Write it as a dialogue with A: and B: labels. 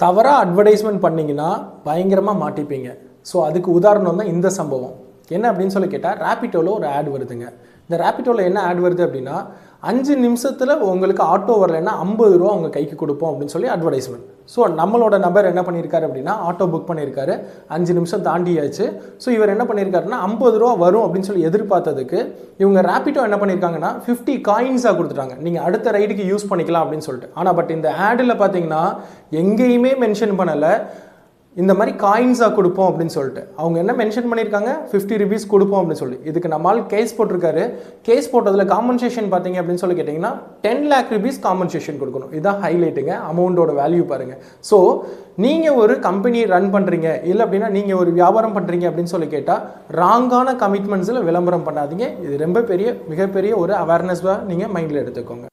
A: தவறாக அட்வர்டைஸ்மெண்ட் பண்ணிங்கன்னா பயங்கரமாக மாட்டிப்பீங்க. ஸோ அதுக்கு உதாரணம் தான் இந்த சம்பவம். என்ன அப்படின்னு சொல்லி கேட்டால், ரேபிட்டோவில் ஒரு ஆட் வருதுங்க. இந்த ரேபிட்டோவில் என்ன ஆட் வருது அப்படின்னா, 5 நிமிஷத்தில் உங்களுக்கு ஆட்டோ வரலைன்னா 50 ரூபா உங்கள் கைக்கு கொடுப்போம் அப்படின்னு சொல்லி அட்வர்டைஸ்மெண்ட். ஸோ நம்மளோட நபர் என்ன பண்ணியிருக்காரு அப்படின்னா, ஆட்டோ புக் பண்ணியிருக்காரு, 5 நிமிஷம் தாண்டியாச்சு. ஸோ இவர் என்ன பண்ணியிருக்காருன்னா 50 ரூபா வரும் அப்படின்னு சொல்லி எதிர்பார்த்ததுக்கு இவங்க ரேபிட்டோ என்ன பண்ணியிருக்காங்கன்னா 50 காயின்ஸாக கொடுத்துட்டாங்க, நீங்கள் அடுத்த ரைடுக்கு யூஸ் பண்ணிக்கலாம் அப்படின்னு சொல்லிட்டு. ஆனால் பட் இந்த ஆடில் பார்த்தீங்கன்னா எங்கேயுமே மென்ஷன் பண்ணலை இந்த மாதிரி காயின்ஸாக கொடுப்போம் அப்படின்னு சொல்லிட்டு. அவங்க என்ன மென்ஷன் பண்ணியிருக்காங்க, 50 ருபீஸ் கொடுப்போம் அப்படின்னு சொல்லி. இதுக்கு நம்மால் கேஸ் போட்டிருக்காரு. கேஸ் போட்டதில் காம்பன்சேஷன் பார்த்தீங்க அப்படின்னு சொல்லி கேட்டிங்கன்னா 10 lakh rupees காம்பன்சேஷன் கொடுக்கணும். இதுதான் ஹைலைட்டுங்க, அமௌண்ட்டோட வேல்யூ பாருங்கள். ஸோ நீங்கள் ஒரு கம்பெனி ரன் பண்ணுறீங்க, இல்லை அப்படின்னா நீங்கள் ஒரு வியாபாரம் பண்ணுறீங்க அப்படின்னு சொல்லி கேட்டால் ராங்கான கமிட்மெண்ட்ஸில் விளம்பரம் பண்ணாதீங்க. இது ரொம்ப மிகப்பெரிய ஒரு அவேர்னஸாக நீங்கள் மைண்டில் எடுத்துக்கோங்க.